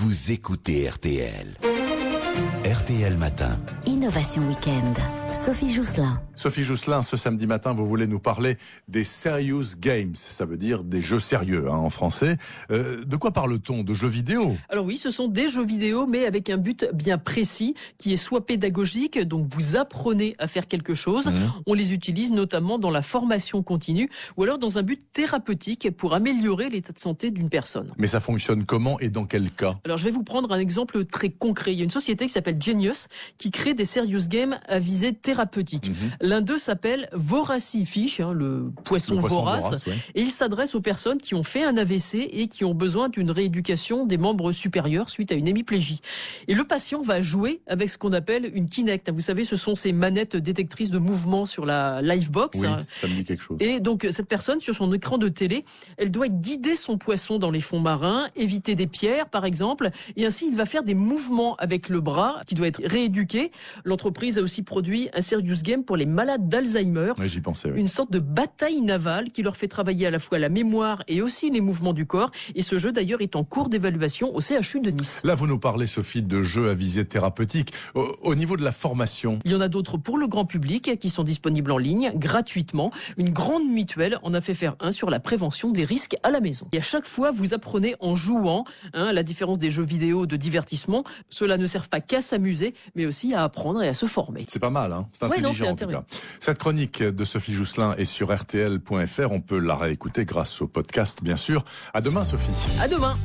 vous écoutez RTL. RTL Matin. Innovation Week-end. Sophie Jousselin. Sophie Jousselin, ce samedi matin, vous voulez nous parler des Serious Games. Ça veut dire des jeux sérieux en français. De quoi parle-t-on? De jeux vidéo? Alors oui, ce sont des jeux vidéo, mais avec un but bien précis, qui est soit pédagogique, donc vous apprenez à faire quelque chose. On les utilise notamment dans la formation continue, ou alors dans un but thérapeutique pour améliorer l'état de santé d'une personne. Mais ça fonctionne comment et dans quel cas? Alors je vais vous prendre un exemple très concret. Il y a une société qui s'appelle Genius, qui crée des Serious Games à visée thérapeutique. L'un d'eux s'appelle Voracifish, le poisson vorace, ouais. Et il s'adresse aux personnes qui ont fait un AVC et qui ont besoin d'une rééducation des membres supérieurs suite à une hémiplégie. Et le patient va jouer avec ce qu'on appelle une Kinect. Vous savez, ce sont ces manettes détectrices de mouvement sur la Livebox. Oui, ça me dit quelque chose. Et donc, cette personne, sur son écran de télé, elle doit guider son poisson dans les fonds marins, éviter des pierres, par exemple, et ainsi, il va faire des mouvements avec le bras qui doit être rééduqué. L'entreprise a aussi produit un Serious Game pour les malades d'Alzheimer. Oui, j'y pensais, oui. Une sorte de bataille navale qui leur fait travailler à la fois la mémoire et aussi les mouvements du corps. Et ce jeu, d'ailleurs, est en cours d'évaluation au CHU de Nice. Là, vous nous parlez, Sophie, de jeux à visée thérapeutique. Au niveau de la formation, il y en a d'autres pour le grand public qui sont disponibles en ligne, gratuitement. Une grande mutuelle en a fait faire un sur la prévention des risques à la maison. Et à chaque fois, vous apprenez en jouant, à la différence des jeux vidéo de divertissement. Ceux-là ne servent pas qu'à s'amuser, mais aussi à apprendre et à se former. C'est pas mal, c'est intelligent en tout cas. Cette chronique de Sophie Jousselin est sur rtl.fr. On peut la réécouter grâce au podcast, bien sûr. À demain, Sophie. À demain.